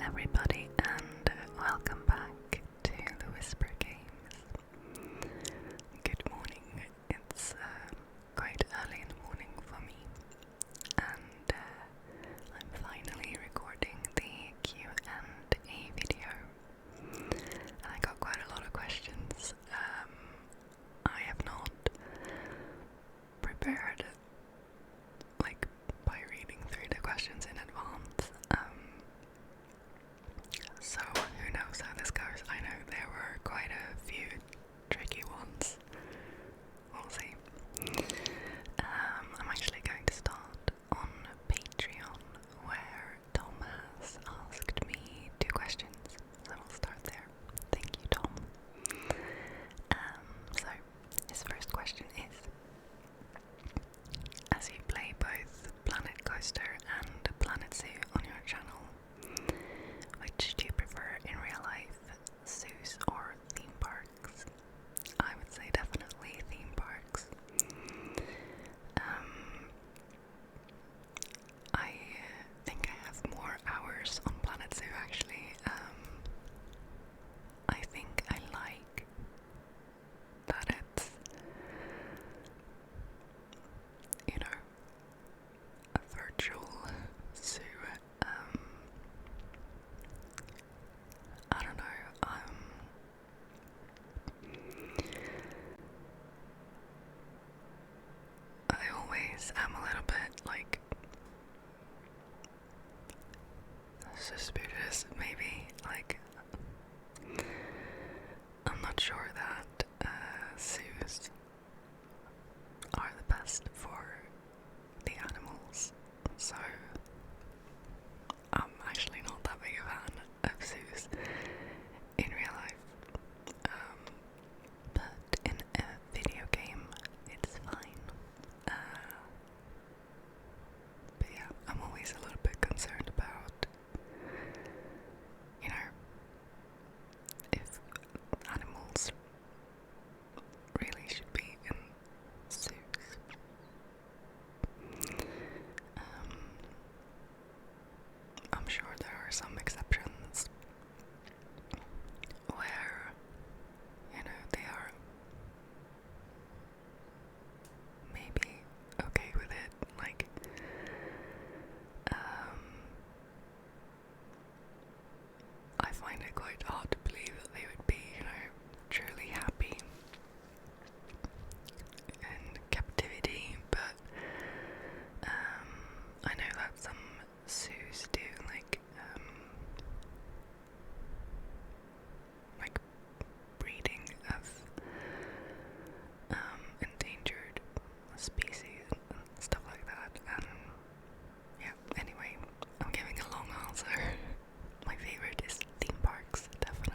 everybody, and welcome back to the Whisper Games. Good morning. It's quite early in the morning for me, and I'm finally recording the Q&A video. And I got quite a lot of questions. I have not prepared by reading through the questions in advance. So who knows how this goes. I know there were quite a few tricky ones. We'll see. I'm actually going to start on Patreon, where Tom has asked me 2 questions. So we'll start there. Thank you, Tom. So his first question is, as you play both Planet Coaster and Planet Zoo on your channel, which do you prefer in real life, zoos or theme parks? I would say definitely theme parks. I think I have more hours on Planet Zoo actually. I think I like that it's, a virtual zoo. I don't know. I always am a little bit suspicious, maybe. I'm not sure that zoos are the best for the animals, so I'm actually not that big a fan of zoos in real life. But in a video game, it's fine. But yeah, I'm always a little bit concerned about, if animals really should be in zoos. I'm sure there are some exceptions where, they are maybe okay with it. I find it quite hard to believe that they would be, truly happy in captivity, but I know that some zoos do breeding of endangered species and stuff like that. And yeah, anyway, I'm giving a long answer. My favorite is theme parks, definitely.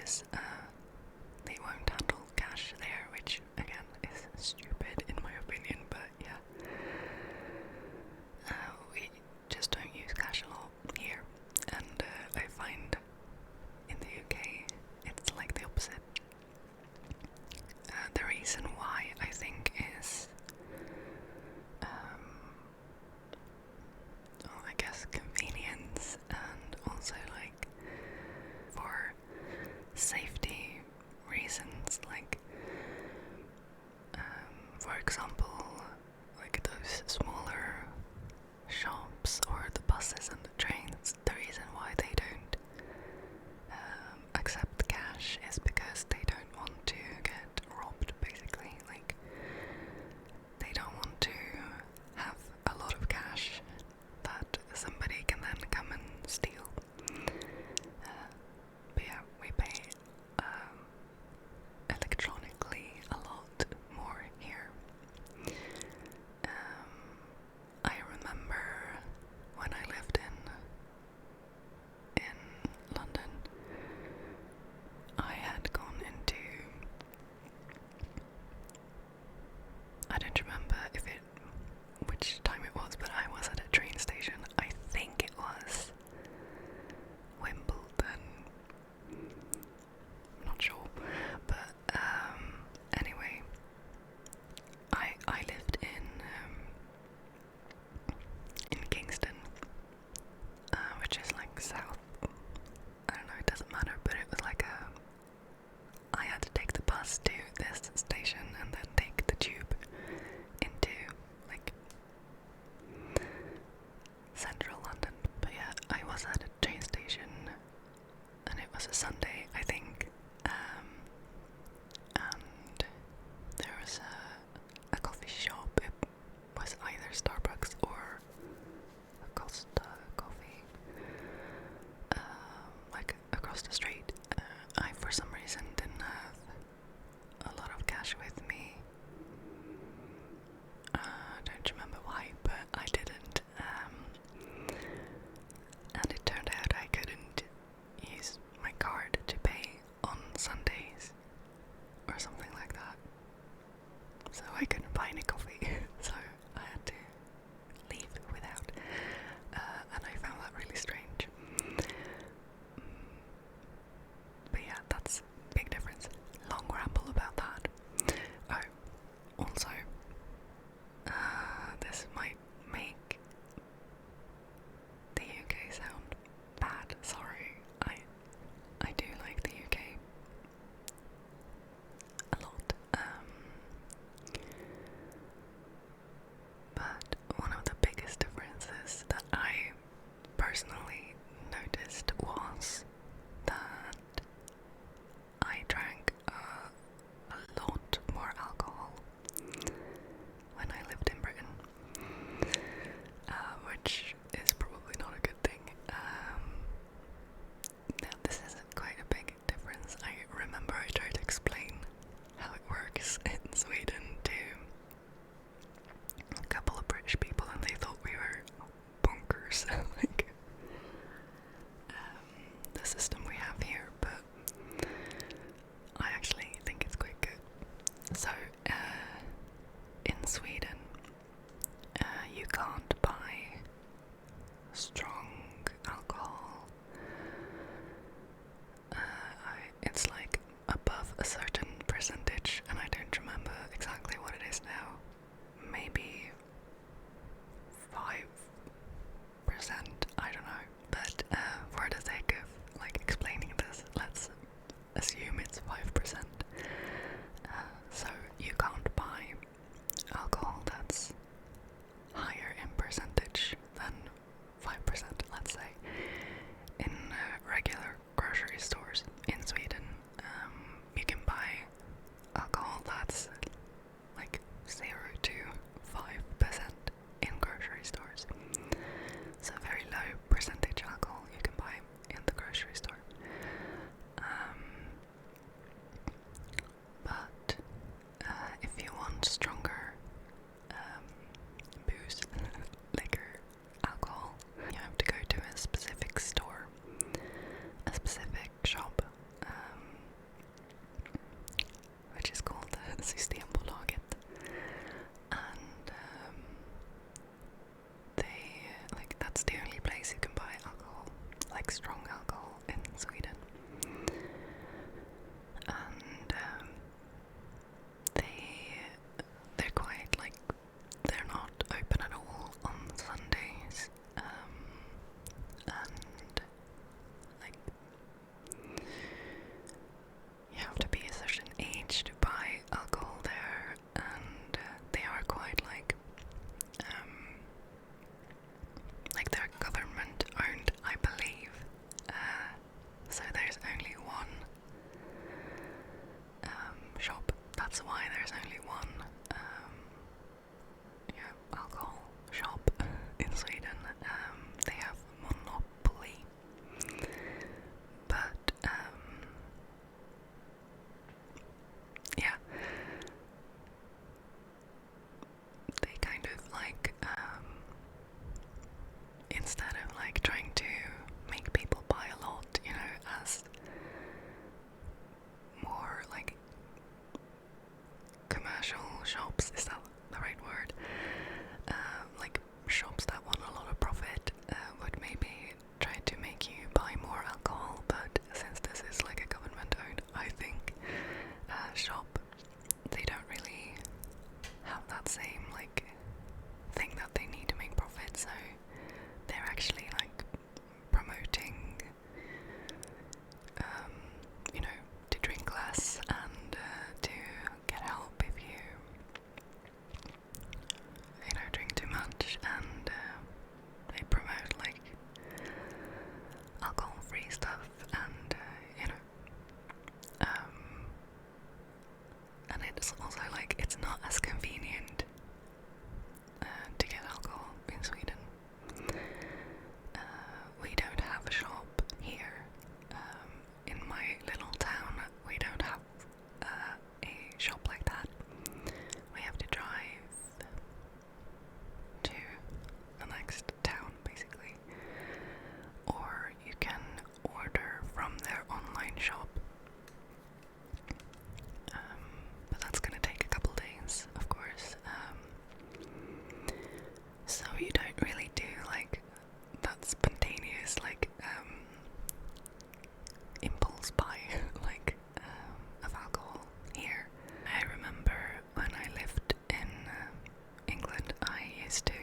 is they won't handle cash there, which again is stupid in my opinion, but yeah. We just don't use cash a lot here, and I find in the UK it's like the opposite. The reason why, I think, is I guess convenience, and also like for safety reasons, like for example, like those smaller shops or the buses and the trains, the reason why they don't accept cash is because they don't want to get robbed, basically. Like, they don't want to have a lot of cash that somebody can then come and steal. But yeah, we pay electronically a lot more here. I remember when I lived in London, I had gone into, I don't remember which time it was, but I was at a train station. I think it was Wimbledon, not sure, but anyway, I lived in Kingston, which is like south. I don't know, it doesn't matter, but it was like I had to take the bus to this station and then take the tube into like central London. But yeah, I was at a train station and it was a Sunday, I think, and there was a coffee shop. It was either Starbucks or Costa Coffee, like across the street. I, for some reason, didn't have a lot of cash with me. Don't remember why, but I didn't. And it turned out I couldn't use my card to that's why there's only one alcohol shop in Sweden. They have monopoly, but yeah, they kind of like instead of like trying to make people buy a lot, you know, as more like commercial shops, is that the right word? Like shops that want a lot of profit would maybe try to make you buy more alcohol, but since this is like a government owned, I think, shop, they don't really have that same like thing that they need to make profit, so they're actually like promoting you know, to drink less and to get help if you know, drink too much, and they promote like alcohol-free stuff, and you know, and it's also like it's not as convenient to get alcohol in Sweden. We don't have a shop here. In my little town, we don't have a shop like that. We have to drive to the next town, basically. Or you can order from their online shop. But that's gonna take a couple days, of course. So you don't really do like that spontaneous like impulse buy like of alcohol here. I remember when I lived in England, I used to,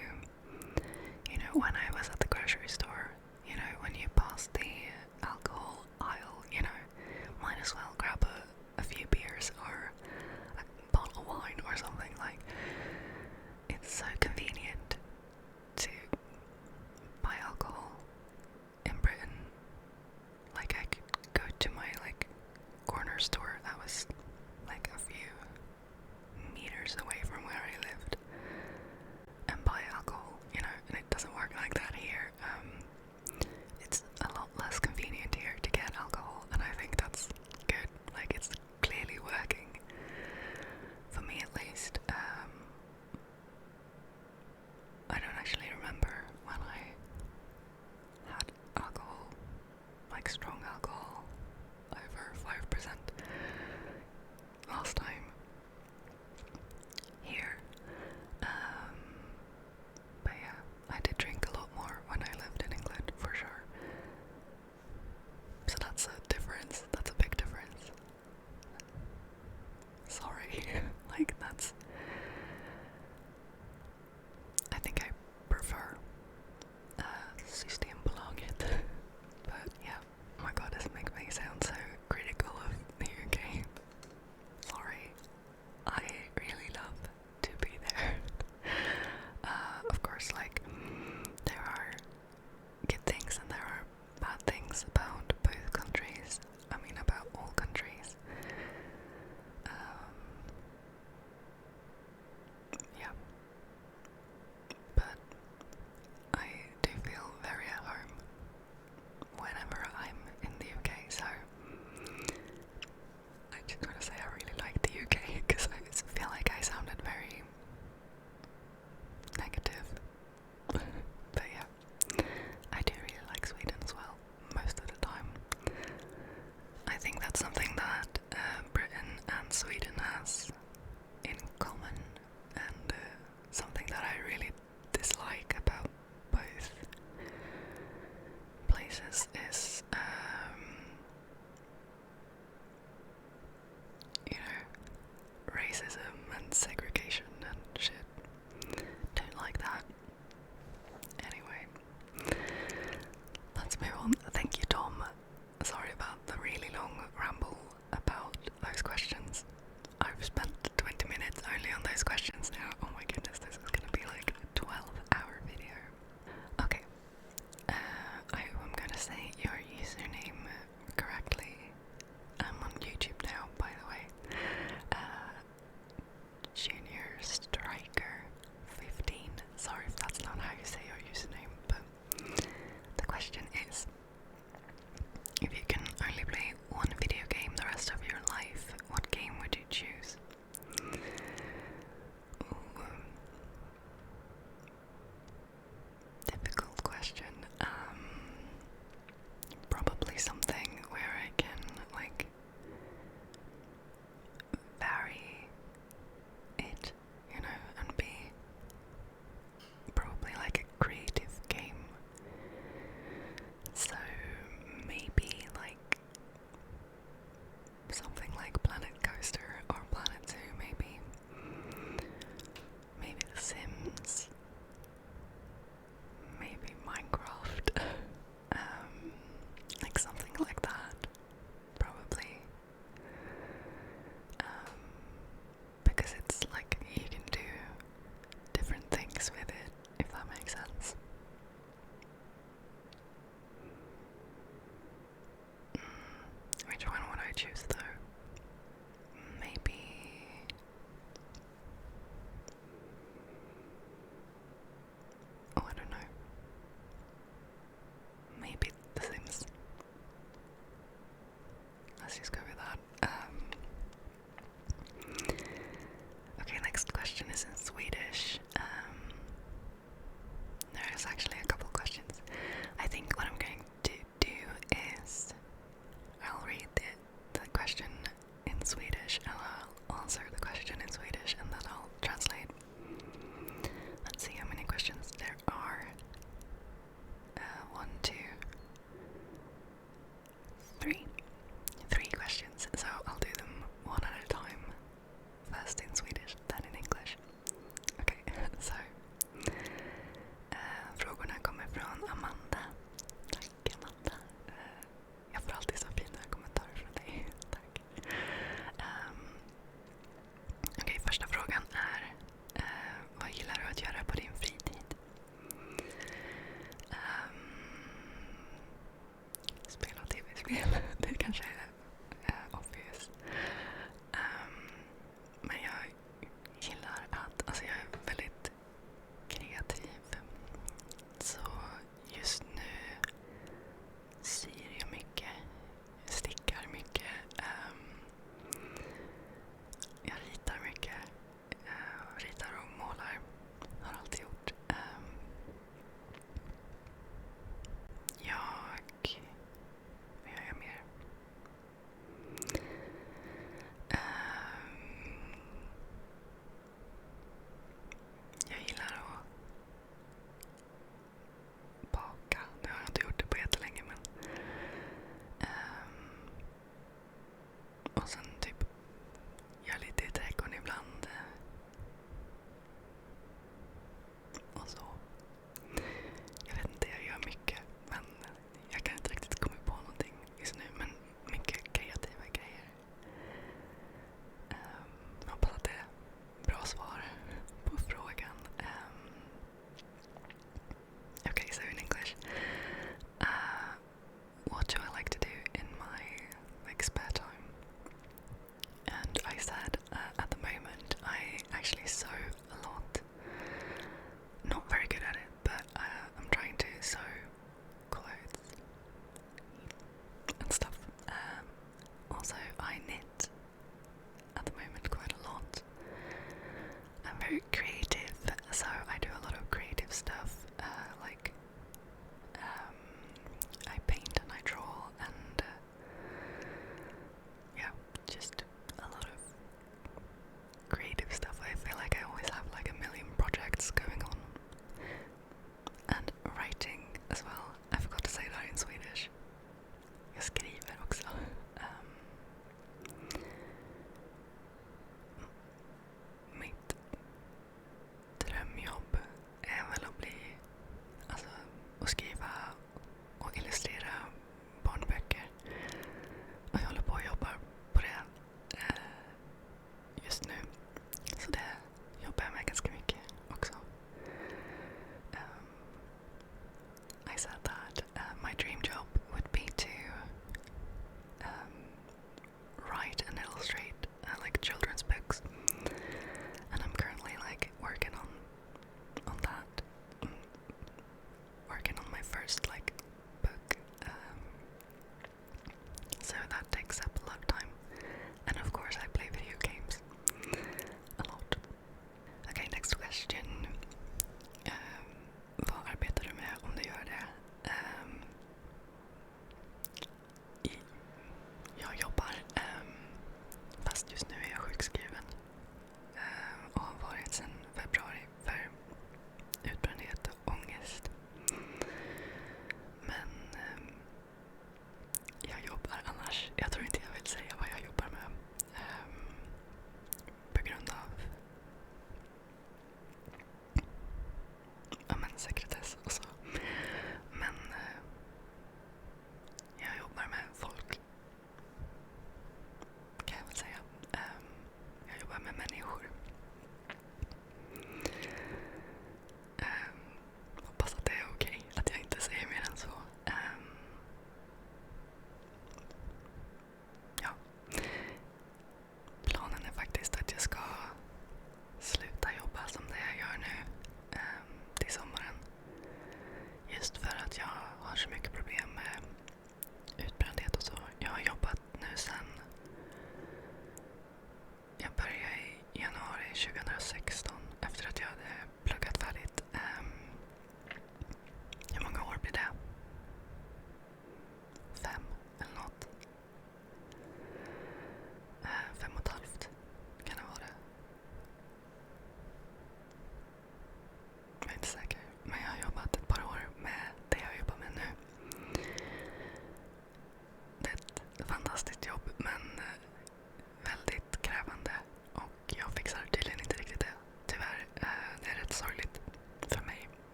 you know, when I was at the grocery store, you know, when you pass the alcohol aisle, you know, might as well grab a few beers or a bottle of wine or something. Like, it's so convenient to buy alcohol in Britain. Like, I could go to my like corner store that was like a few meters away from where I lived and buy alcohol, you know, and it doesn't work like that here. It's a lot less convenient here to get alcohol, and I think that's good. Like, it's clearly working for me, at least. I don't actually remember when I had alcohol, like strong alcohol, over 5% last time here. But yeah, I did drink a lot more when I lived in England, for sure. So that's a difference. That's a big difference. Sorry. Like, that's... I think I prefer Systembolaget. But yeah. Oh my god, this makes me sound so critical of the UK. Sorry. I really love to be there. Of course, like, there are good things and there are bad things about both countries. I mean, about all countries. Yeah. But I do feel very at home whenever I'm in the UK, so I just want to say I really like the UK because I feel like I sounded very negative. But yeah, I do really like Sweden as well, most of the time. I think that's something that Britain and Sweden has in common, and something that I really dislike about both places is, you know, racism and segregation and shit. Don't like that. Anyway, let's move on. Thank you, Tom. Sorry about the really long ramble about choose though? Maybe... Oh, I don't know. Maybe The Sims. Let's just go with that. Okay, next question is in Swedish. There's actually a couple questions. I think what I'm going to do is I'll read the question in Swedish and I'll answer the question in Swedish and then I'll translate. Let's see how many questions there are. 1, 2, 3. 3 questions, so I'll do them one at a time. First in Swedish, then in English. Okay, so frågorna kommer från Amanda. Tack Amanda. Jag får alltid så fina kommentarer från dig. Tack. Okej, första frågan är vad gillar du att göra på din fritid? Spela tv-spel. Det kanske är obvious. Men jag gillar att, alltså jag är väldigt kreativ. Så just nu syr jag mycket, stickar mycket, jag ritar mycket, ritar och målar, har alltid gjort. Vad gör jag mer? Jag gillar att baka. Nu har jag inte gjort det på jättelänge, men och sen typ gör lite i trädgården ibland. Och så. Jag vet inte, jag gör mycket, men jag kan inte riktigt komma på någonting just nu, men mycket kreativa grejer. Jag hoppas att det är bra svar på frågan. Okay, so in English, what do I like to do in my spare time?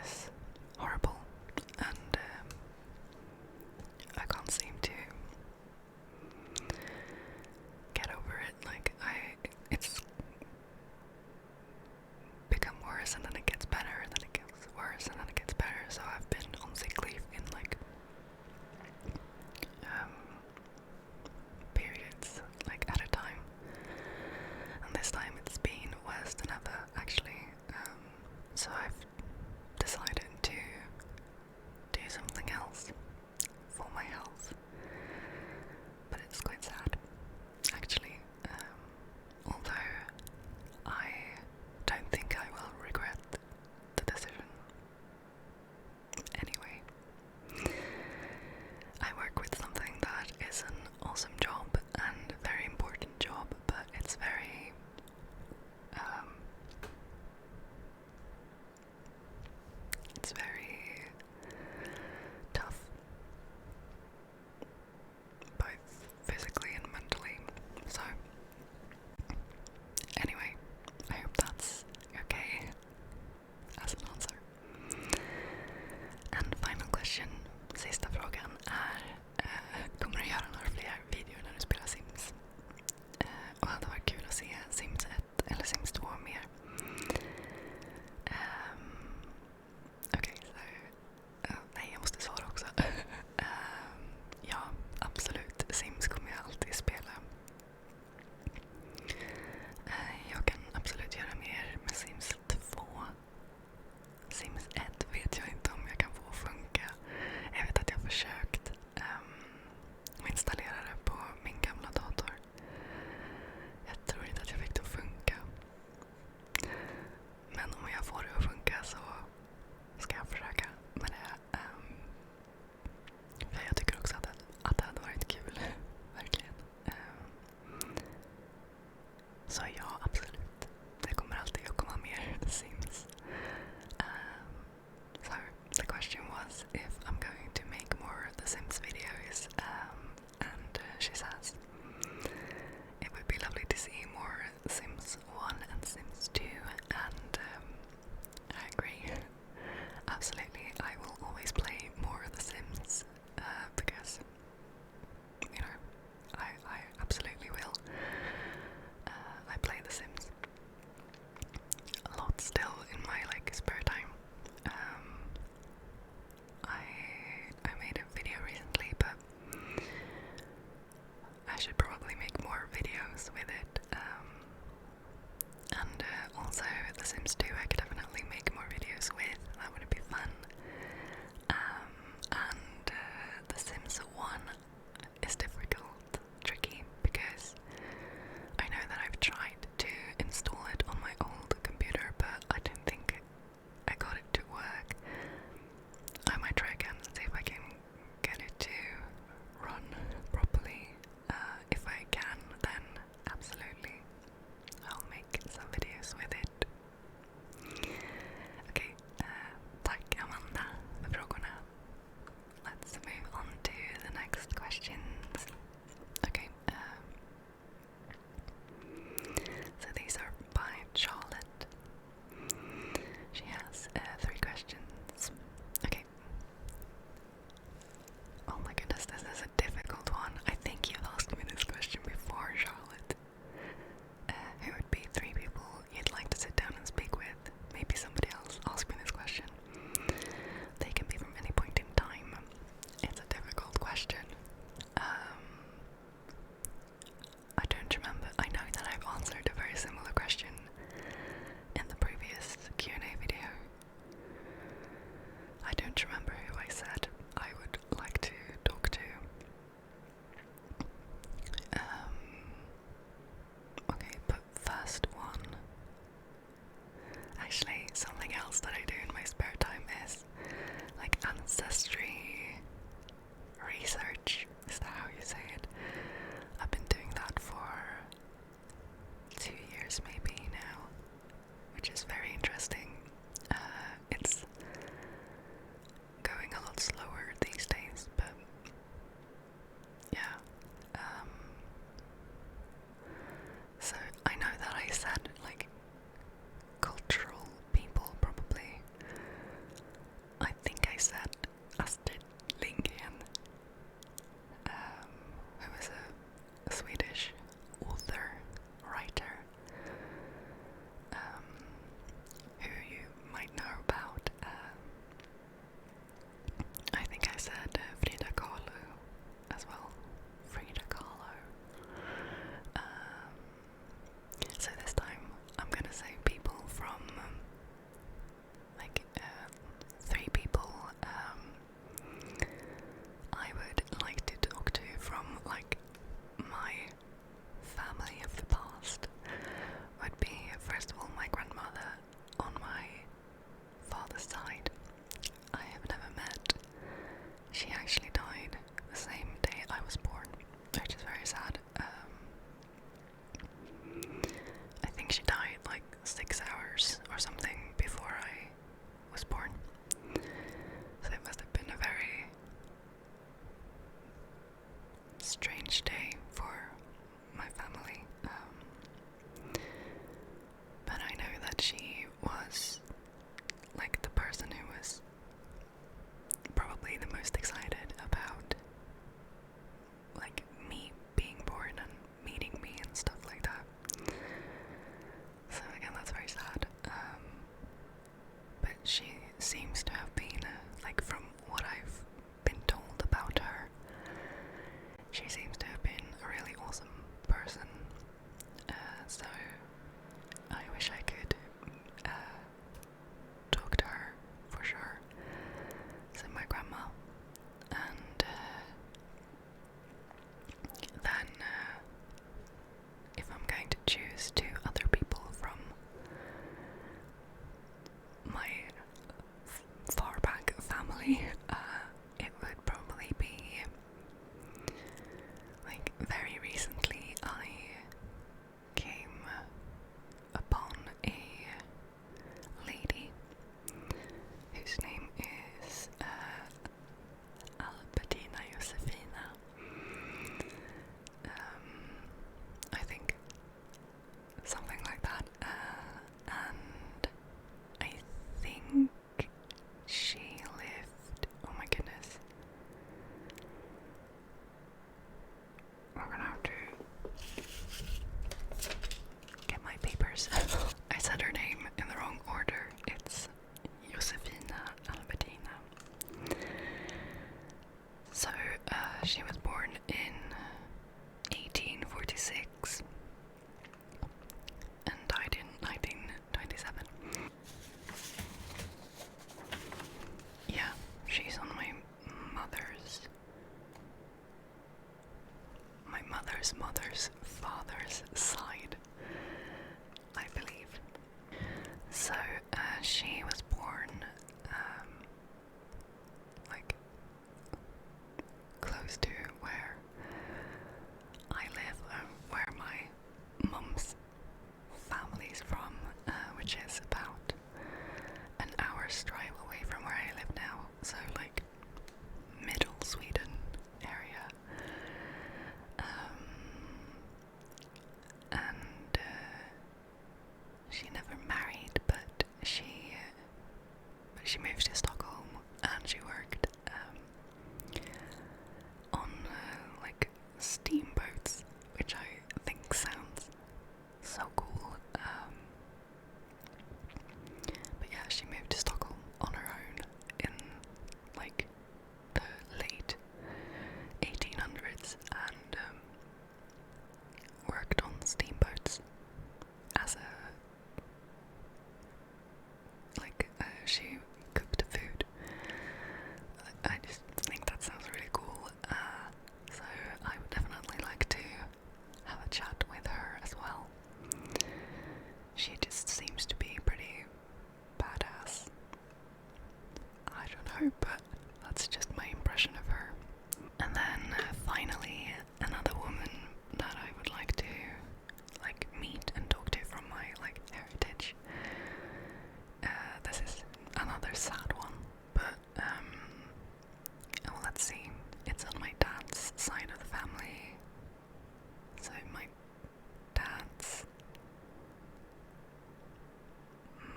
is horrible, and I can't seem to get over it. Like, it's become worse, and then it gets better, and then it gets worse, and then it gets better. So I've been on sick leave in like periods, like at a time, and this time it's been worse than ever, actually. So I've decided said Astrid Lindgren, who is a Swedish author, writer, who you might know about. I think I said Frida Kahlo as well. Frida Kahlo. So this time I'm gonna say people from three people I would like to talk to from my family of the past. Would be first of all my grandmother on my father's side. I have never met. She actually died the same day I was born, which is very sad. I think she died 6 hours or something before I was born. So it must have been a very strange day for my family. But I know that she was the person who was probably the most excited about me being born and meeting me and stuff like that. So again, that's very sad. But she seems to have been, from what I've been told about her, she seems to have been a really awesome person. So I wish I could talk to her for sure. So my grandma, and then if I'm going to choose two other people from my far back family, it would probably be very recently I came upon a lady whose name is Albertina Josefina. I think something like that, and I think she lived, oh my goodness, I'm gonna have to get my papers. I said her name in the wrong order. It's Josefina Albertina. So she was born in 1846 and died in 1927. Yeah, she's on my mother's father's side, I believe. So she was born close to where I live, where my mum's family's from, which is about an hour's drive away from where I live now. So middle Sweden area. And she never married, but she moved to Stockholm and she worked on steamboats, which I think sounds so cool. But yeah, she moved to Stockholm on her own in the late 1800s and worked on steamboats as she cooked food. I just think that sounds really cool. So I would definitely like to have a chat with her as well. She just seems to be pretty badass. I don't know, but that's just my impression of her. And then finally, another woman that I would like to meet and talk to from my heritage. This is another sad one, but well, let's see. It's on my dad's side of the family. So my dad's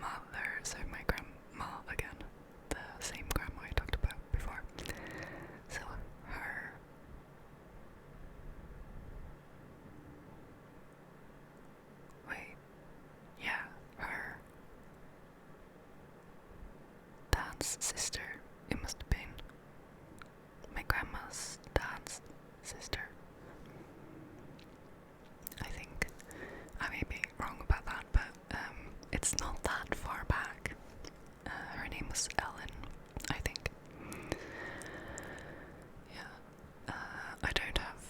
mother, so my grandma again, the same grandma I talked dad's sister. It must have been my grandma's dad's sister. I think. I may be wrong about that, but it's not that far back. Her name was Ellen, I think. Yeah. I don't have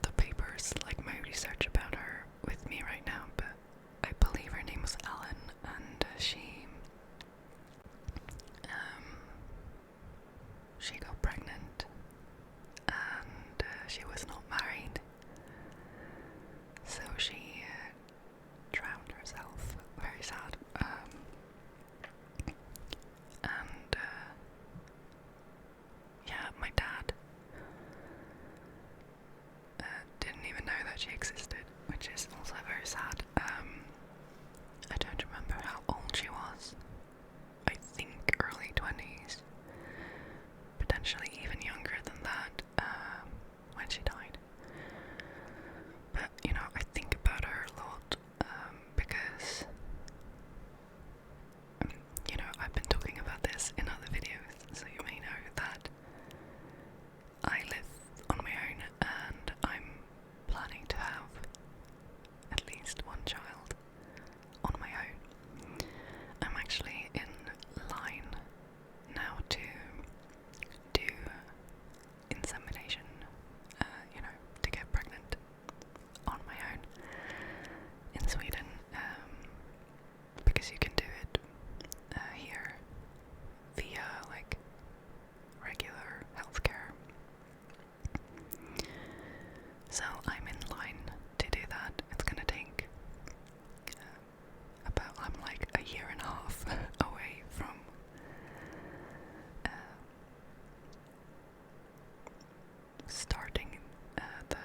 the papers, like my research about her, with me right now, but I believe her name was Ellen, and she got pregnant, and she was not married, so she drowned herself. Very sad. And yeah, my dad didn't even know that she existed, which is also very sad. I don't remember how old she was. I think early 20s, potentially even younger than that, when she died. But, you know, I think about her a lot, because, you know, I've been talking about this in other videos, so you may know that I live on my own, and I'm planning to have at least one child on my own. I'm actually in line now to do insemination, you know, to get pregnant on my own in Sweden, because you can do it here via like regular healthcare. So I'm in line to do that. It's gonna take I'm like a year and a half away from starting the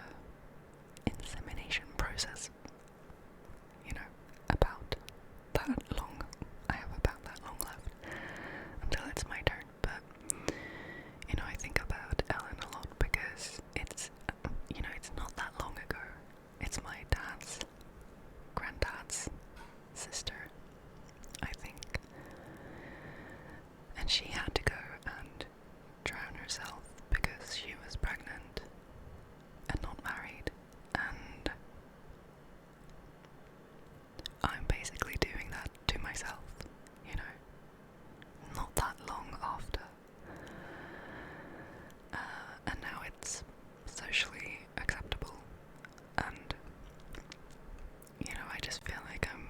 insemination process. You know, about that long. I have about that long left until it's my turn. But, you know, I think about Ellen a lot because it's, you know, it's not that long ago. It's my dad's granddad's sister, I think. And she had to go and drown herself because she was pregnant and not married. And I'm basically doing that to myself, you know, not that long after. And now it's socially acceptable, and, you know, I just feel like I'm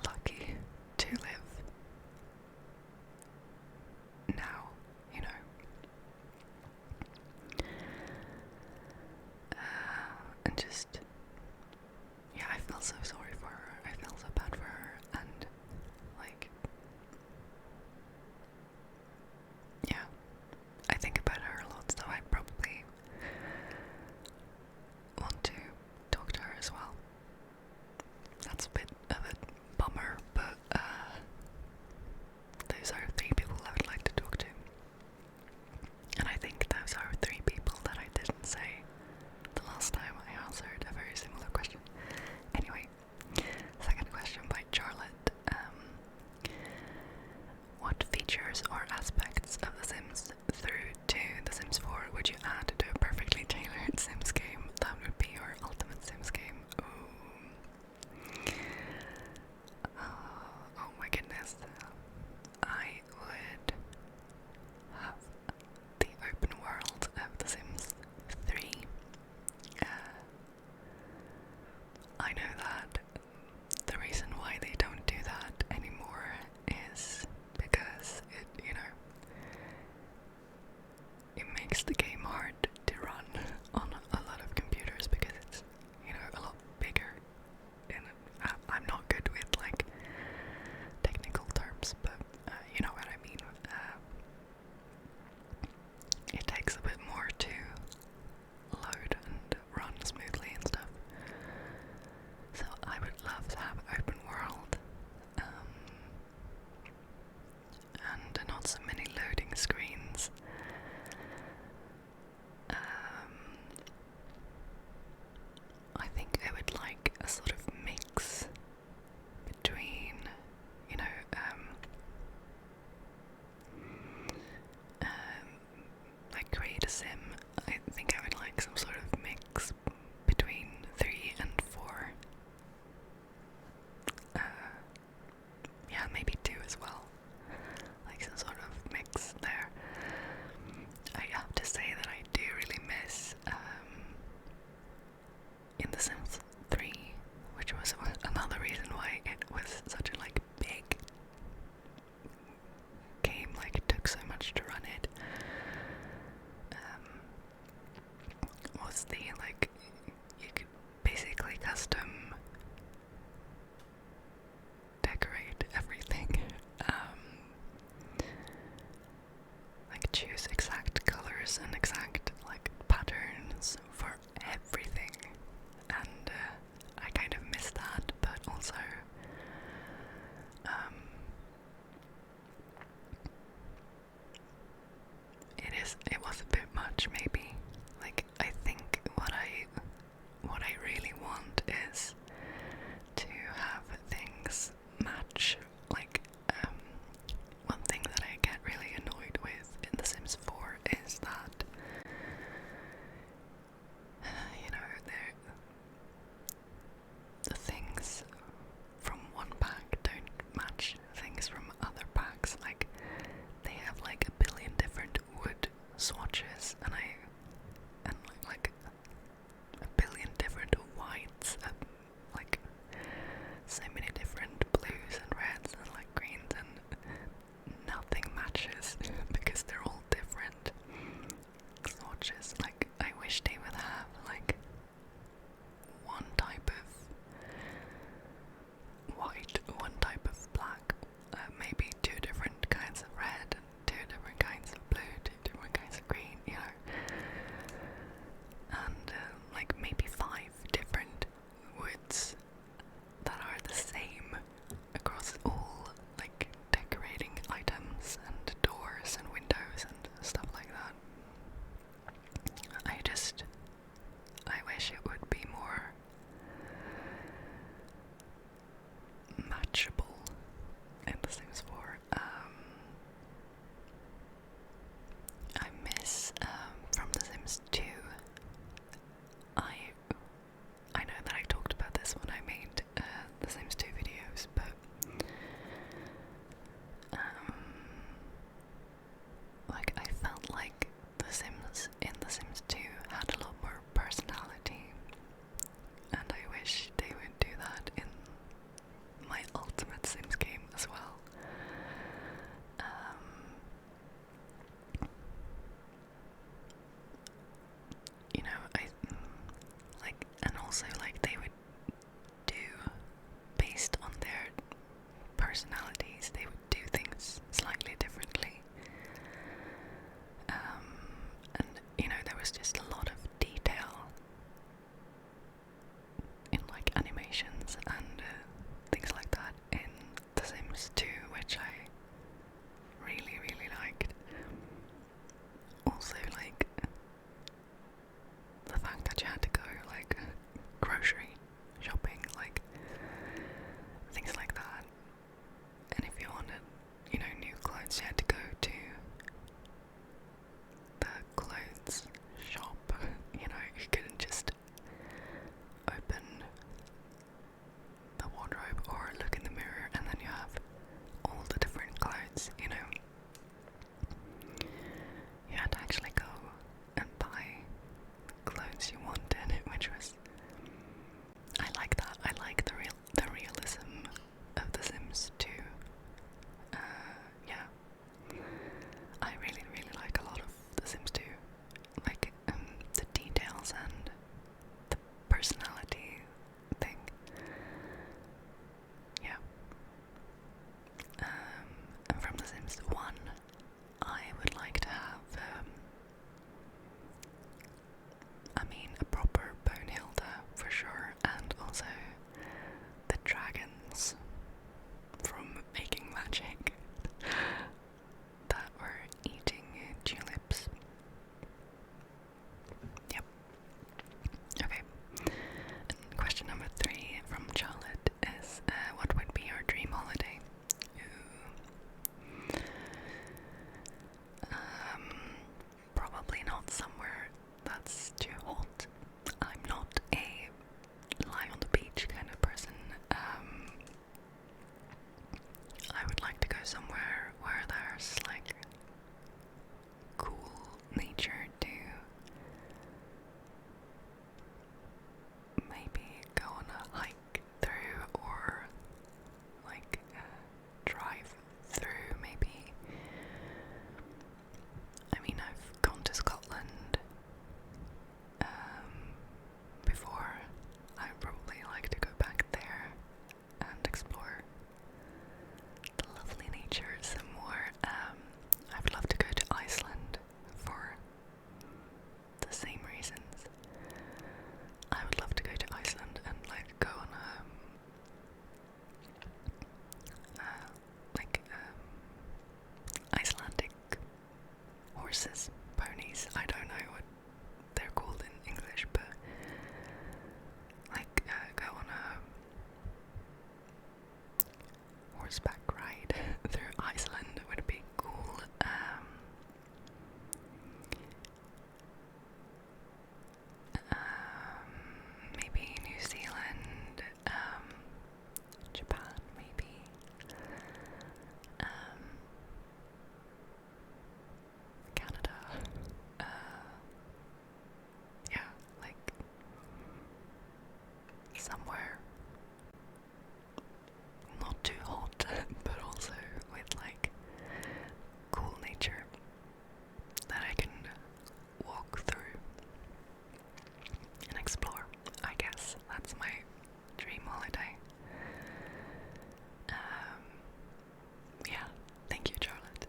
lucky to live now took so much to run it, was the, like, you could basically custom decorate everything. Like choose exact colors and exact like patterns for everything, and I kind of miss that, but also horses, ponies, I don't know what they're called in English, but like go on a horseback ride through Iceland would be cool. Maybe New Zealand, Japan, maybe. Canada. Yeah, like somewhere not too hot, but also with like cool nature that I can walk through and explore. I guess that's my dream holiday. Yeah, thank you, Charlotte.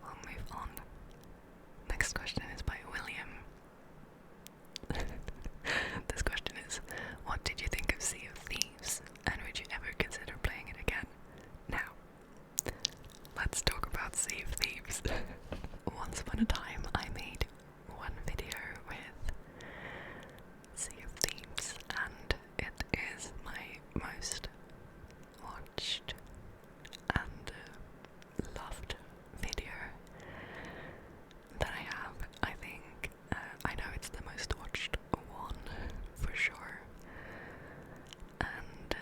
We'll move on. Next question is by William. This question is, what did you think of Sea of Thieves, and would you ever consider playing it again? Now, let's talk about Sea of Thieves. Once upon a time, I made one video with Sea of Thieves, and it is my most watched and loved video that I have. I think I know it's the most watched one for sure, and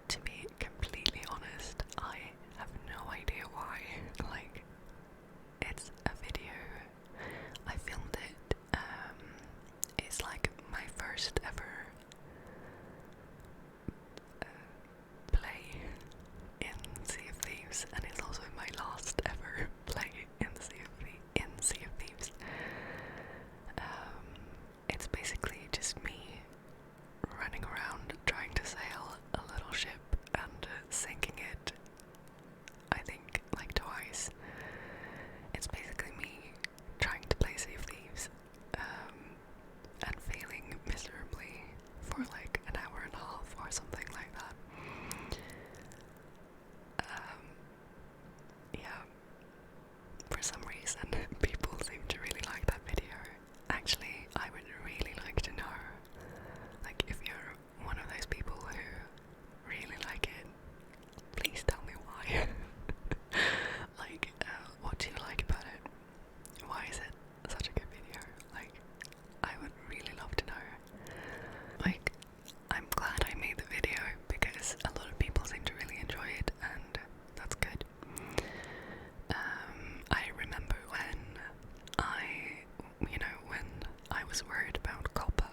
to be completely honest, I have no idea why. Like, it's a video, I filmed it, it's like my first ever play in Sea of Thieves, and it's also my last ever play in Sea of Thieves. It's basically just me running around trying to sail a little ship and sinking it, I think, like twice. It's basically me trying to play Sea of Thieves, and failing miserably for like an hour and a half or something like that. Yeah, for some reason people seem to really like that video. Actually, I would really like to know, like, if you're one of those people who really like it, please tell me why. Like, what do you like about it? Why is it such a good video? Like, I would really love to know. Like, I'm glad I made the video because a lot of people seem to really enjoy it, and that's good. I remember when I was worried about copper,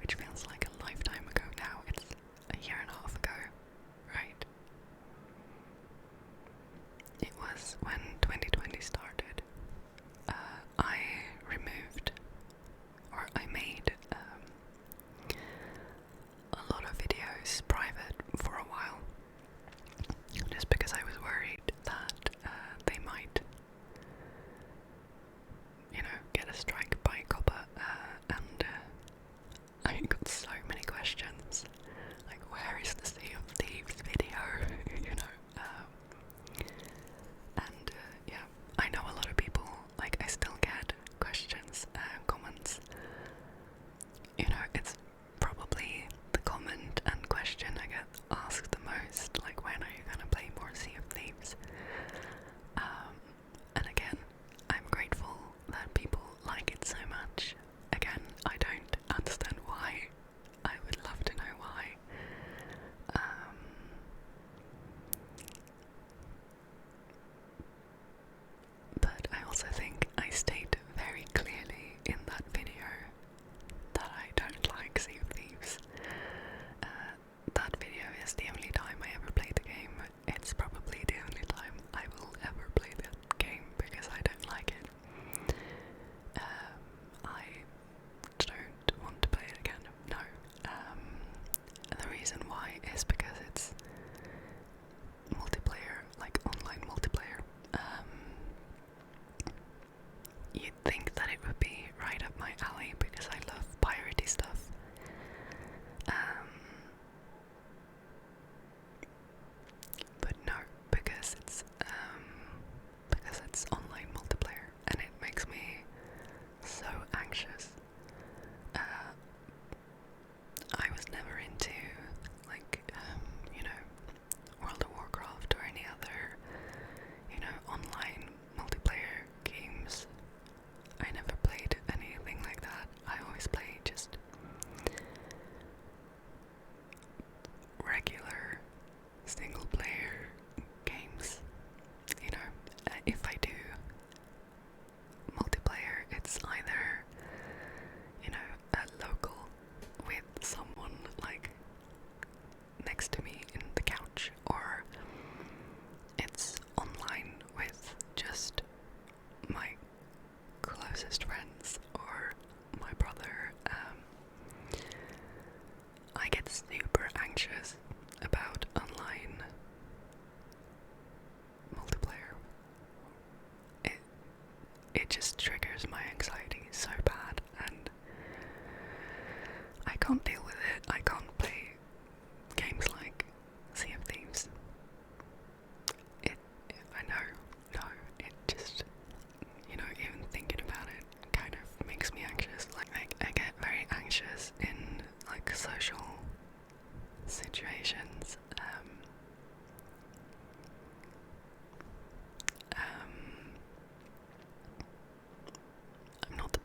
which feels like a lifetime ago now. It's a year and a half ago, right? It was when 2020 started. I removed, or I made a lot of videos private for a while, just because I was worried that they might, get a strike by copper, and I got so many questions, like, where is the Sea of Thieves video, and yeah, I know a lot of people, like, I still get questions, comments, it's probably the comment and question I get asked the most, like, when are you gonna play more Sea of Thieves? And again, I'm grateful that people like it so much. Again, I don't understand why. I would love to know why. But I also think I state very clearly in that video that I don't like Sea of Thieves. That video is the only time I ever played the game. It's probably the only time I will ever play that game because I don't like it. I don't want to play it again. No. And the reason why is because it's multiplayer, like online multiplayer. You'd think that it would be right up my alley because I love piratey stuff. But no, because it's online multiplayer, and it makes me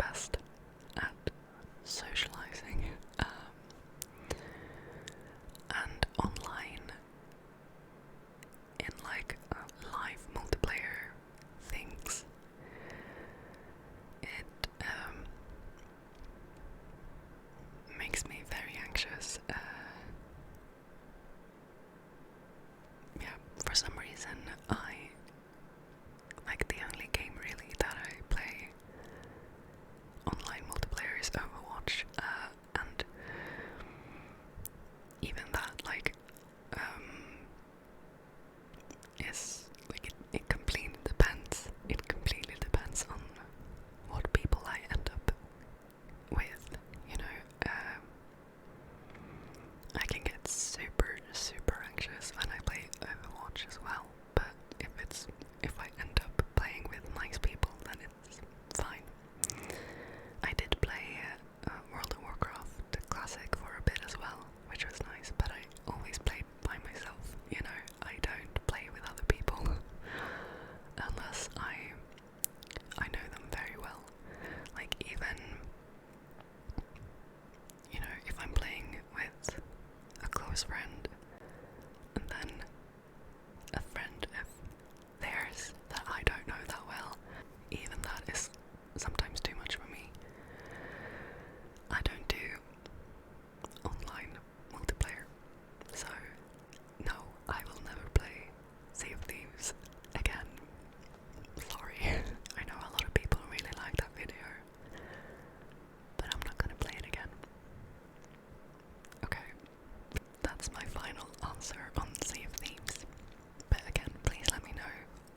best at socializing, and online in like live multiplayer things, it makes me very anxious. Yeah, for some reason the only game really that I play online multiplayer is Overwatch, and even that is like it completely depends. It completely depends on what people I end up with. You know, I can get super anxious when I play Overwatch as well. But if I end up playing with nice people, then it's fine. I did play World of Warcraft, the classic, for a bit as well, which was nice, but I always played by myself, you know. I don't play with other people unless I know them very well. Like, even, you know, if I'm playing with a close friend and then a friend of theirs that I don't know that well, even that is sometimes too much for me. I don't do online multiplayer, so no, I will never play Sea of Thieves again. Sorry. I know a lot of people really like that video, but I'm not gonna play it again. Okay, that's my final answer on Sea of Thieves. But again, please let me know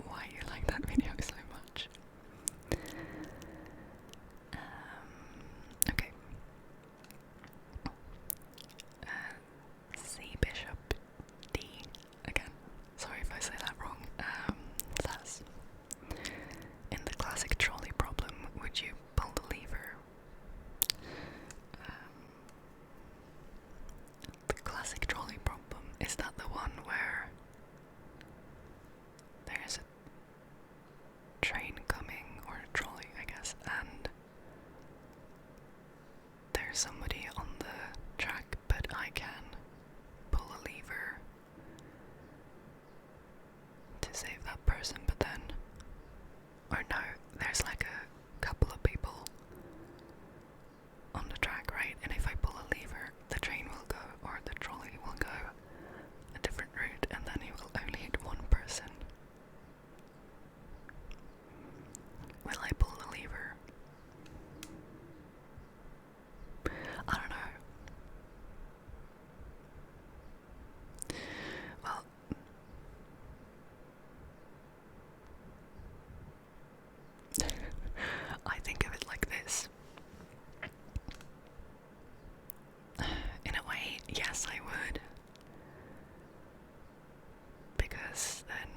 why you like that video so much. Okay. C Bishop D again. Sorry if I say that wrong. Says, in the classic trolley problem, would you pull the lever? The classic trolley problem, is that the one where there's a train coming, or a trolley, I guess, and there's somebody on the track, but I can pull a lever to save that person, but then, or no, there's like a couple of people on the track, right? And if I pull a lever, the train will go, or the trolley will go a different route, and then it will only hit one person. Will I pull the lever? I don't know. Well, I think of it like this. In a way, yes, I would. Because then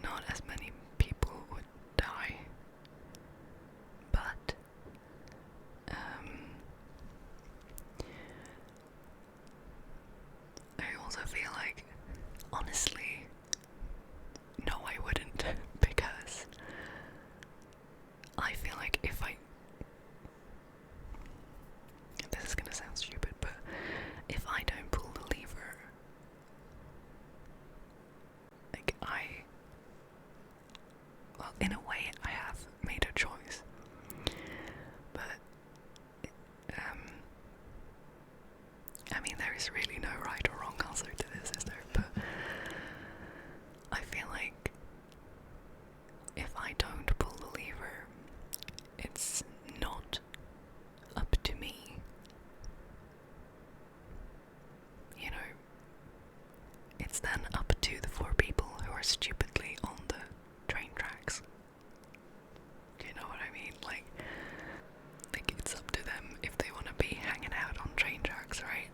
not as many people would die. But I also feel like, honestly, no, I wouldn't, because I feel like if this is gonna sound stupid, but if I don't pull the lever, like well, in a way, I have made a choice, but I mean, there is really no right or wrong answer to this, is there? But I feel like if I don't pull the lever, it's not up to me. You know, it's then up to the 4 people who are stupidly on the train tracks. Do you know what I mean? Like it's up to them if they want to be hanging out on train tracks, right?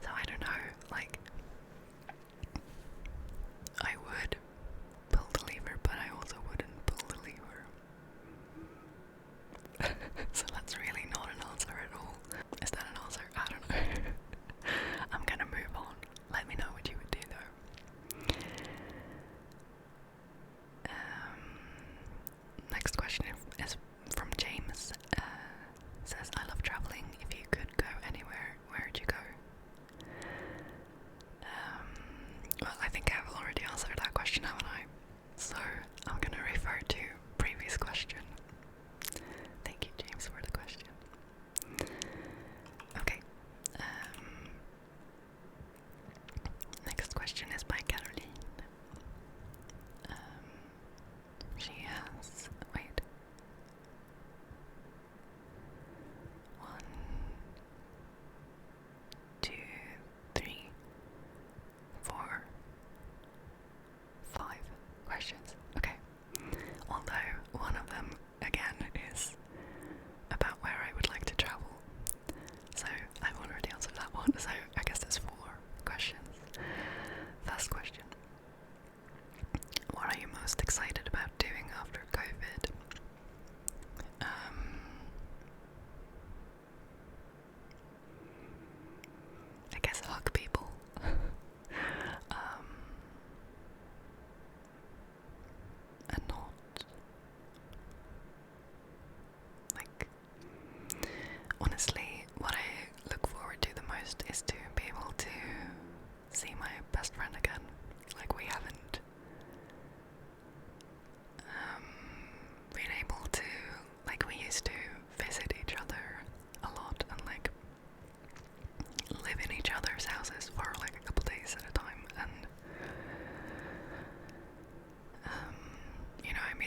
So I don't know, like, I would pull the lever, but I also wouldn't pull the lever.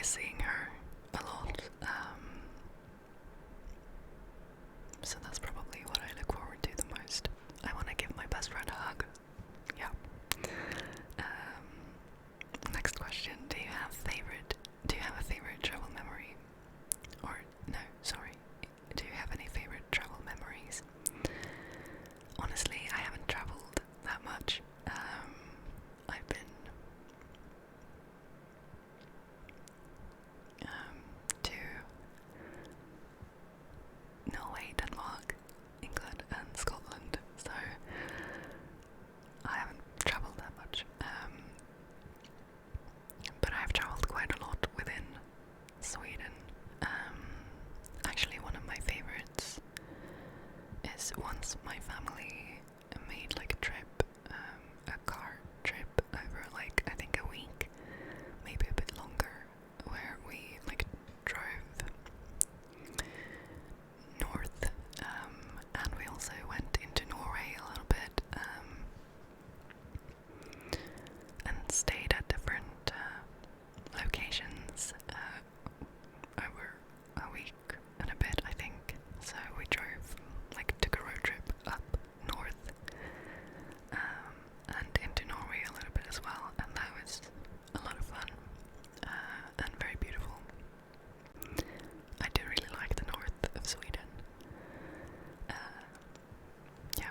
miss seeing her a lot. So that's probably what I look forward to the most. I want to give my best friend a hug. Yeah. Next question. Do you have a favorite travel memory? Or no, sorry. Do you have any favorite travel memories? Honestly, I haven't traveled that much. I've been to Norway, Denmark, England, and Scotland, so I haven't travelled that much. But I've travelled quite a lot within Sweden. Actually, one of my favourites is once my family made like a trip, a car trip over like I think a week, maybe a bit longer, where we like drove north, and we also went into Norway a little bit, and stayed at different locations over a week and a bit, I think. So we drove, like, took a road trip up north, and into Norway a little bit as well, and that was a lot of fun, and very beautiful. I do really like the north of Sweden. Yeah,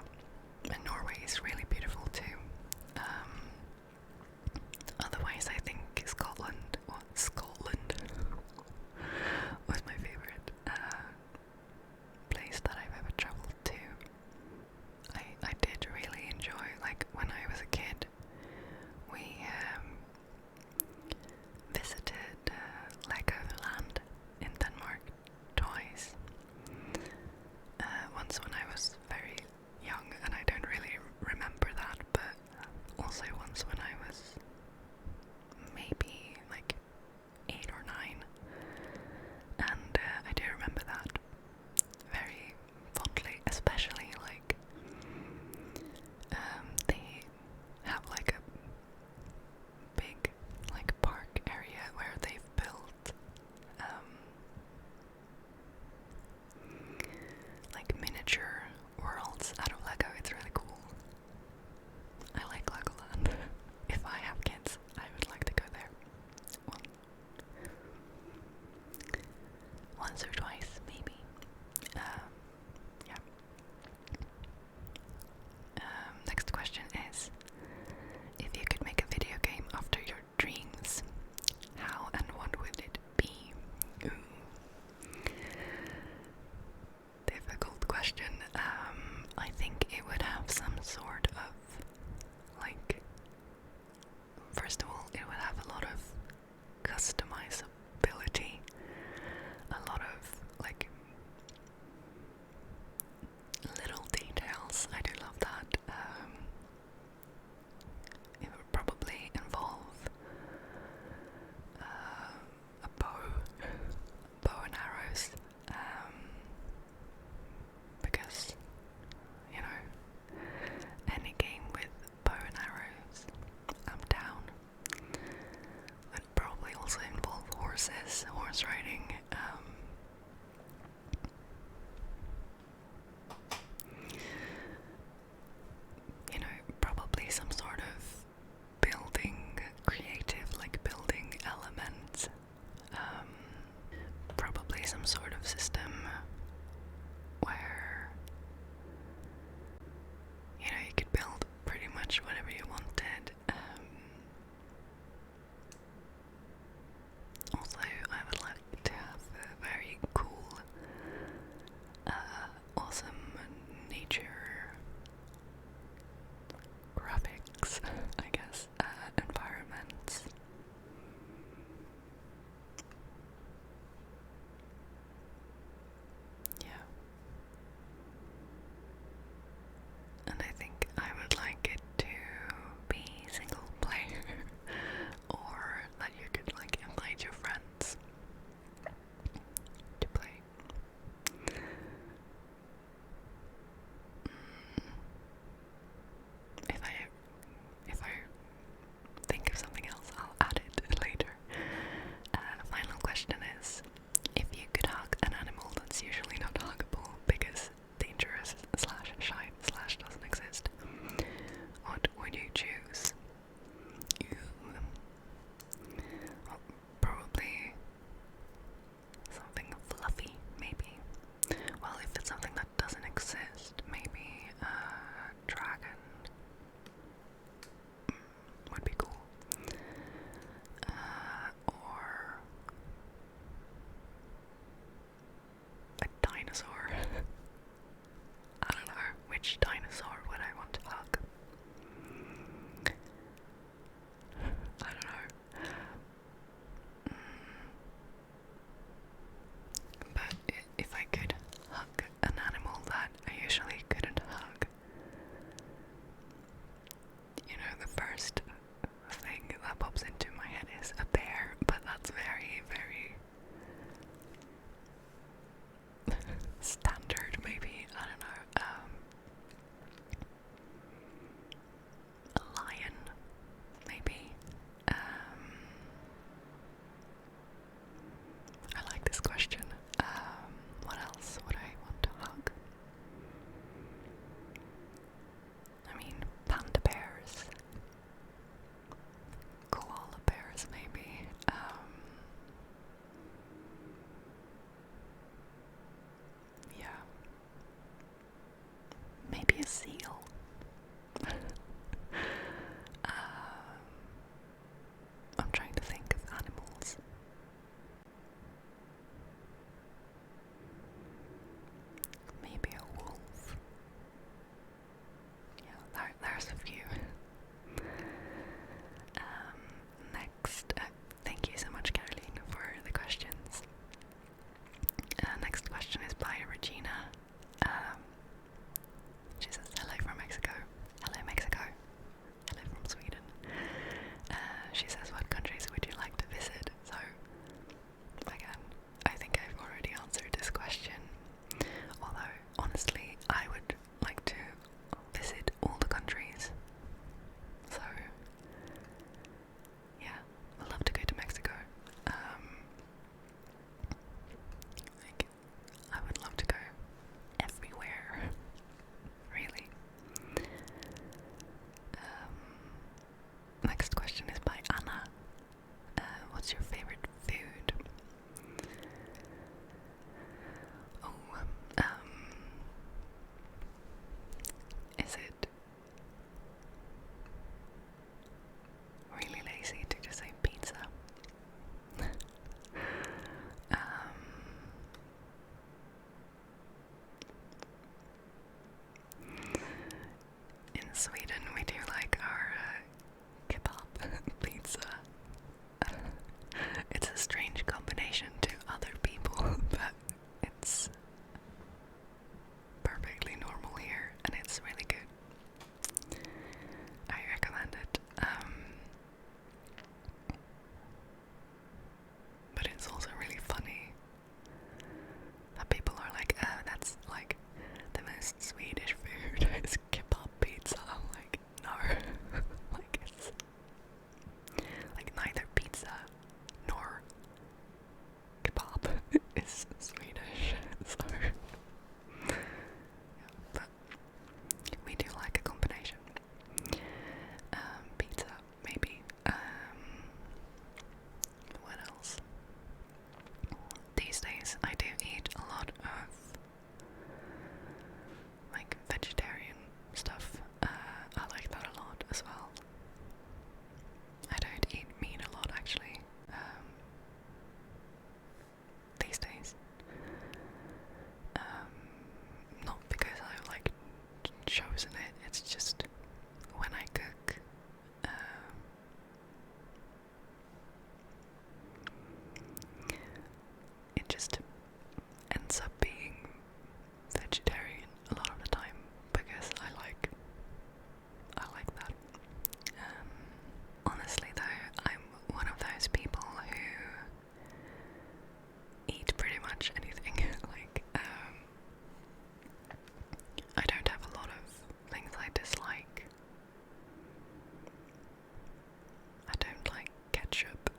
and Norway is really beautiful too. Otherwise, I think Scotland was my favorite place that I've ever traveled to. I did really enjoy, like, when I was a kid, we visited Legoland in Denmark twice. Once when I was very young, and I don't really remember that, but also once when I was maybe like 8 or 9, and I do remember that very fondly, especially like they have like a big like park area where they've built like miniature worlds out of Lego. It's really cool. I like Legoland. If I have kids, I would like to go there once or twice, maybe. Yeah. Next question is, if you could make a video game after your dreams, how and what would it be? Ooh. Difficult question. I think it would have some sort of, like, first of all, it would have a lot of customizability, a lot of, like, little details. I do love that. It would probably involve a bow and arrows, because, you know, any game with bow and arrows, I'm down. Would probably also involve horse riding. You know, probably some sort of creative, like building element. Probably some sort of system where, you know, you could build pretty much whatever you wanted. Also, I would like to have which dinosaur would I want to hug? I don't know. But if I could hug an animal that I usually couldn't hug, you know, the first thing that pops into my head is a bear, but that's very, very standard, maybe. I don't know. A lion, maybe. I like this question. What else would I want to hug? I mean, panda bears, koala bears, maybe. Yeah, maybe a seal. I'm trying to think of animals. Maybe a wolf. Yeah, there's a few. Next, thank you so much, Karolin, for the questions. Next question is by Regina. She says, hello from Mexico. Hello, Mexico. Hello from Sweden. She says, what countries would you like to visit? So, again, I think I've already answered this question. Although, honestly, I would like to visit all the countries. So, yeah, I'd love to go to Mexico. Like, I would love to go everywhere, really. Next question is by Anna. What's your favorite food? Oh, is it really lazy to just say pizza? In Sweden, we do like our kebab pizza. It's a strange combination to other people, but it's perfectly normal here, and it's really good. I recommend it. But it's also really funny that people are like, oh, that's like the most Swedish food is kebab pizza. I'm like, no. Like, it's like neither pizza nor kebab is Swedish. So yeah, but we do like a combination. Pizza, maybe. What else? These days I do eat a lot of like vegetarian stuff. I like that a lot as well. I don't eat meat a lot, actually, these days. Not because I've like chosen it, it's just when I cook, it just ends up being vegetarian a lot of the time because I like that. Honestly though, I'm one of those people who eat pretty much anything. Like, I don't have a lot of things I dislike. I don't like ketchup.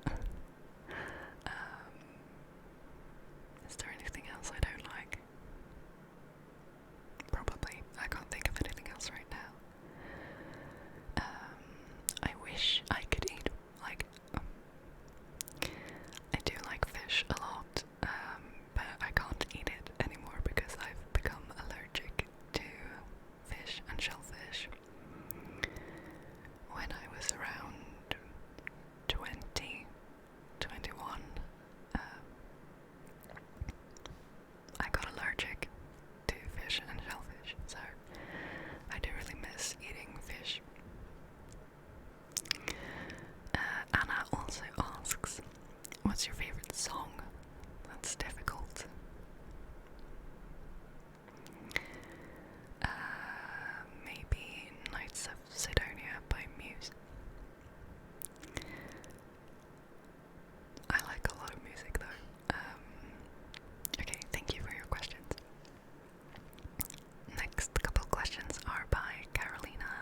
song. That's difficult. Maybe Knights of Sidonia by Muse. I like a lot of music though. Okay, thank you for your questions. Next couple questions are by Karolina.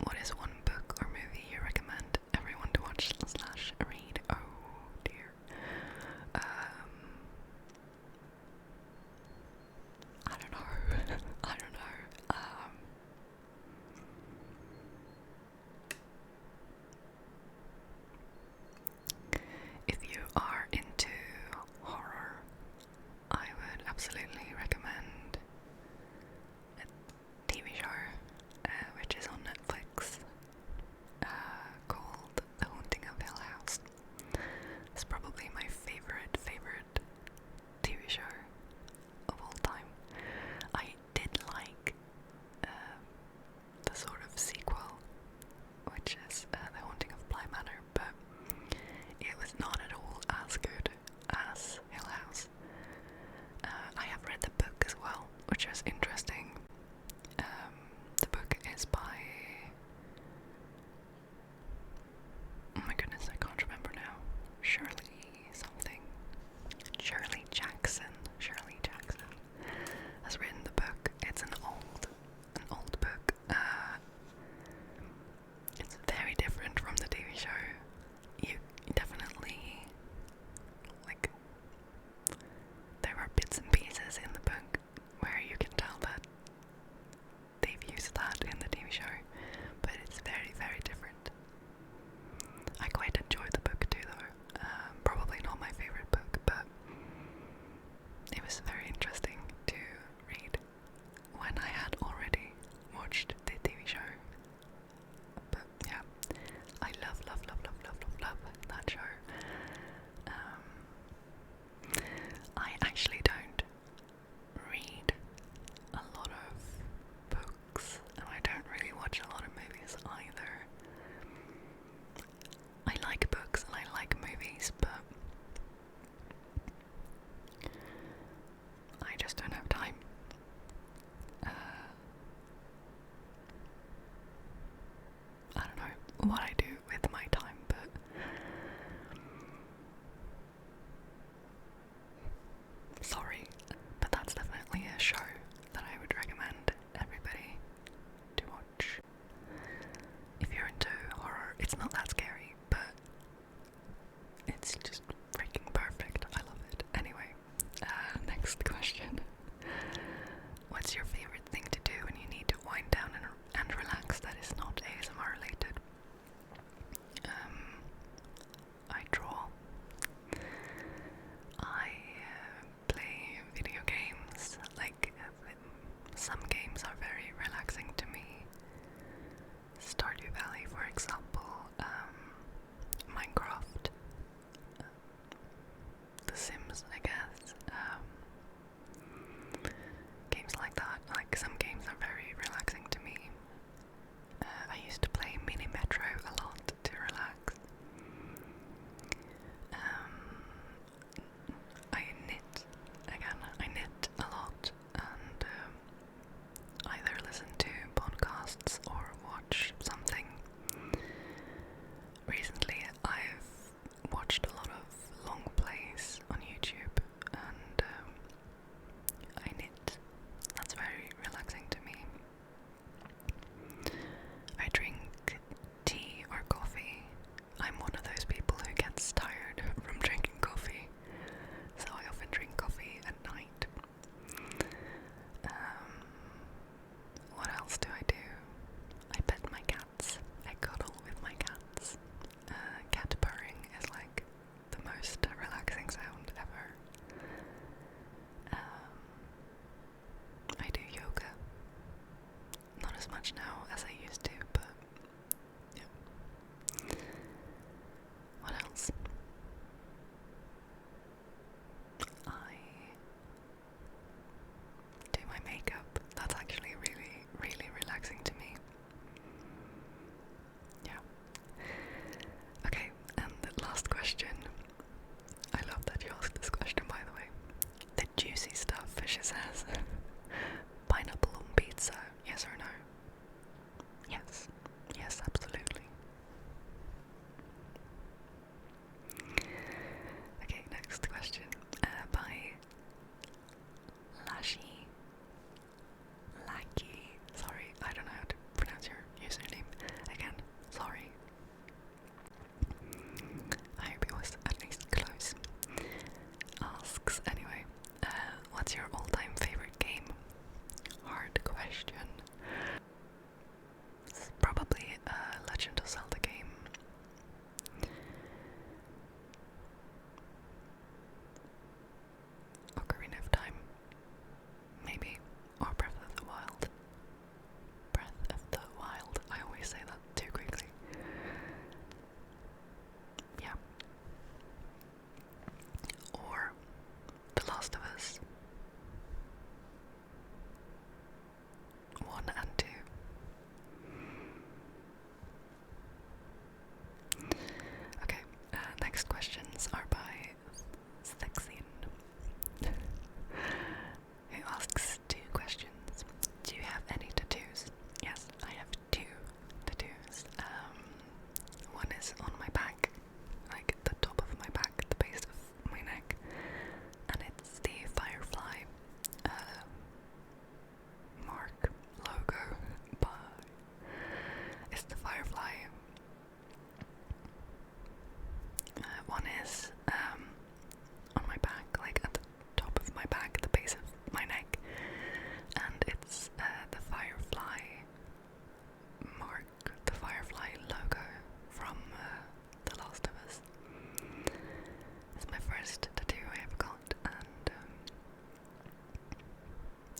What is one book or movie you recommend everyone to watch / read or one is on my back, like at the top of my back, the base of my neck, and it's the firefly mark, the firefly logo from The Last of Us. It's my first tattoo I ever got, and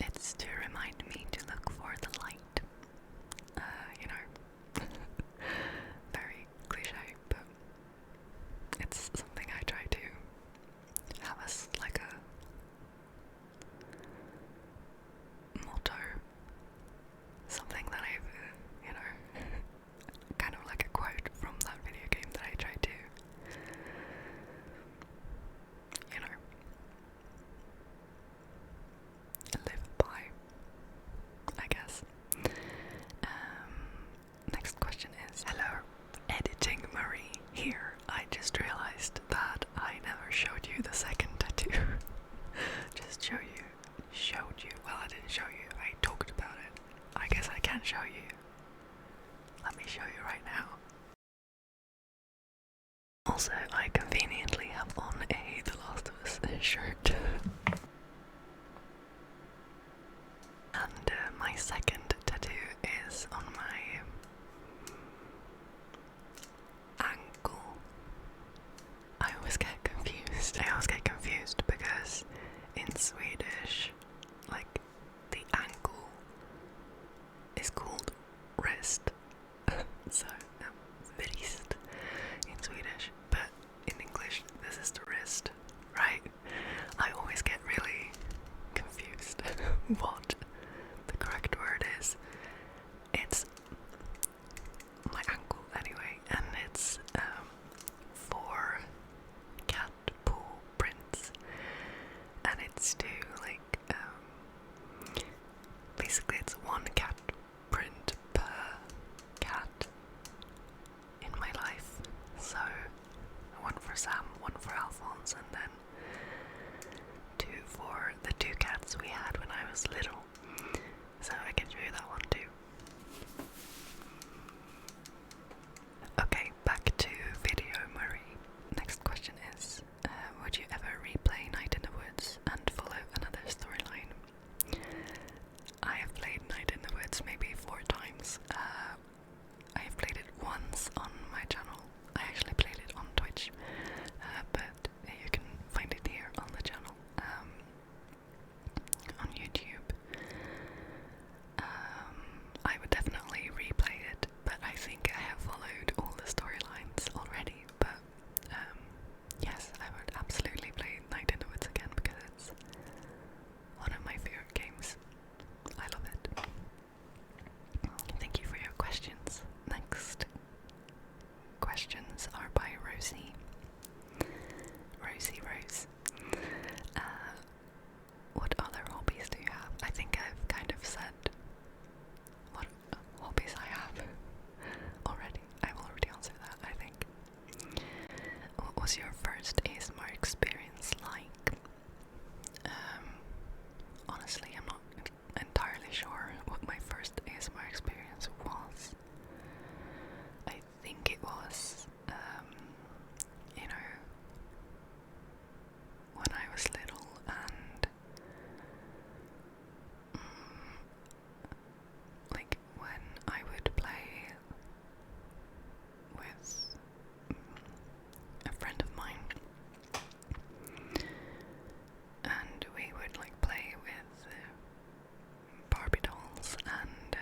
it's to remind me to look for the light. You know, very cliche, but it's something I try to have as like a motto, something that I've, you know, kind of like a quote from that video game that I try to, you know, live by, I guess. Next question is, hello, editing Marie here. I just realized that I never showed you the second tattoo. Just showed you. Well, I didn't show you. I talked about it. I guess I can show you. Let me show you right now. Also, I conveniently have on a The Last of Us shirt. And my second tattoo is on my ankle. I always get confused because in Swedish, like, the ankle is called wrist. So, wrist in Swedish, but in English, this is the wrist, right? I always get really confused what the correct word is. It's my ankle anyway, and it's 4 cat paw prints, and it's to like basically it's 1 cat print per cat in my life. So 1 for Sam, 1 for Alphonse, and then 2 for the 2 cats we had when I was little. So I can show you that one too. Okay, back to video Marie. Next question is, would you ever replay Night in the Woods and follow another storyline? I have played Night in the Woods maybe 4 times. I have played it once on my channel. I actually played it on Twitch, but you can find it here on the channel, on YouTube. I would definitely replay it, but I think I have followed all the storylines already. But yes, I would absolutely play Night in the Woods again because it's one of my favorite games. I love it. Thank you for your questions. Next questions are by Rosie. Rose. What other hobbies do you have? I think I've kind of said what hobbies I have already. I've already answered that, I think. What was your first ASMR experience like? Honestly, I'm not entirely sure what my first ASMR experience was. I think it was, you know, when I was little, and like when I would play with a friend of mine, and we would like play with Barbie dolls and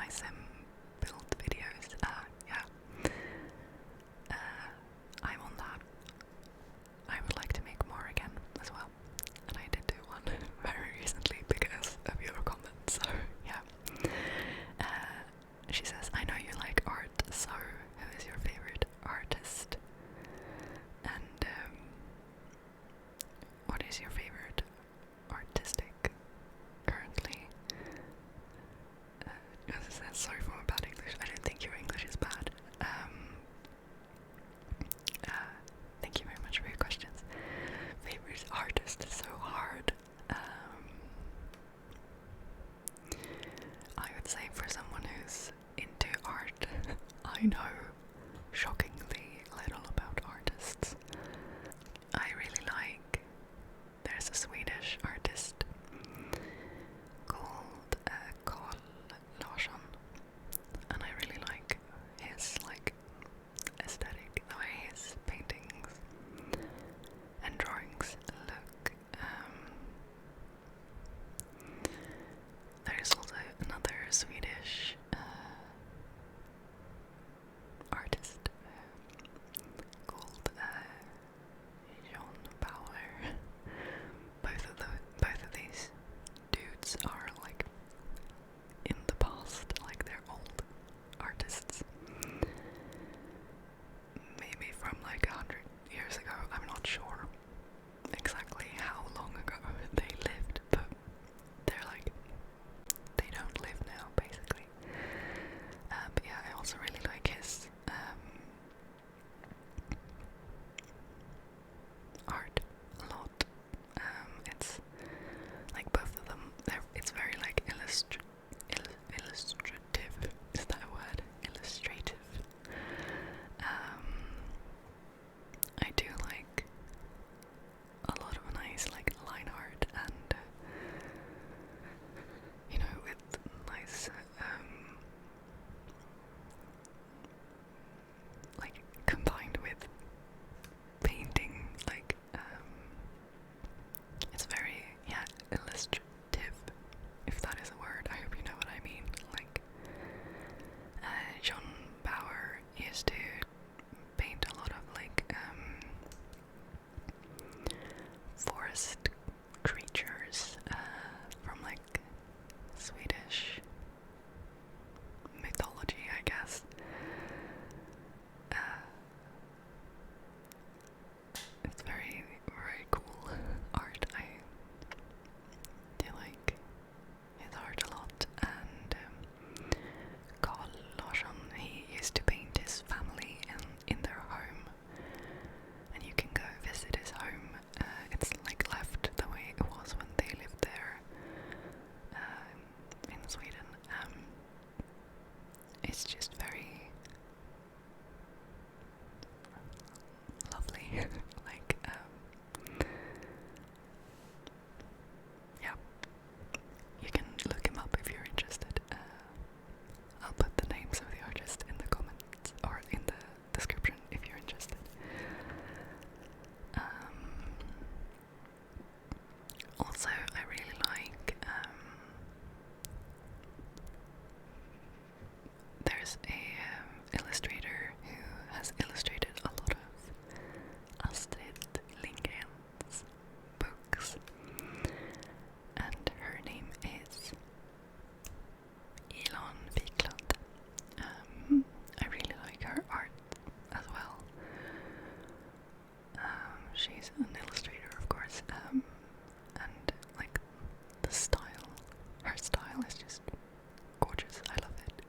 my sim build videos. Yeah. I'm on that. I would like to make more again as well. And I did do one very recently because of your comments, so yeah. She says, I know you like art, so who is your favorite artist? And what is your favorite artistic currently? Sorry for my bad English. I don't think your English is bad. Thank you very much for your questions. Favorite artist is so hard. I would say for someone who's into art, I know shockingly little about artists. I really like, there's a Swedish artist called Karolin, and I really like his aesthetic, the way his paintings and drawings look. There's also another Swedish artist called John Bauer. Both of these dudes are like in the past, like they're old artists. Maybe from like 100 years ago. I'm not sure exactly how long ago they lived, but they're like, they don't live now basically. But yeah, I also really like his art a lot. It's like both of them, it's very like illustrative, is that a word? Illustrative. I do like a lot of nice like line art and you know, with nice like combined with painting, like it's very, yeah, illustrative, if that is a word. I hope you know what I mean. Like John Bauer used to paint a lot of like forest creatures from like Swedish mythology, I guess. It's very, very cool art. I do like his art a lot. And Carl Larsson, he used to paint his family in their home, and you can go visit his home. It's like left the way it was when they lived there in Sweden. It's just very lovely. Like yeah, you can look him up if you're interested. I'll put the names of the artists in the comments or in the description if you're interested. Also, I really like there's a illustrator who has illustrated a lot of Astrid Lindgren's books, and her name is Elon Wiklund. I really like her art as well. She's an illustrator, of course, and like the style, her style is just gorgeous. I love it.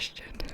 question.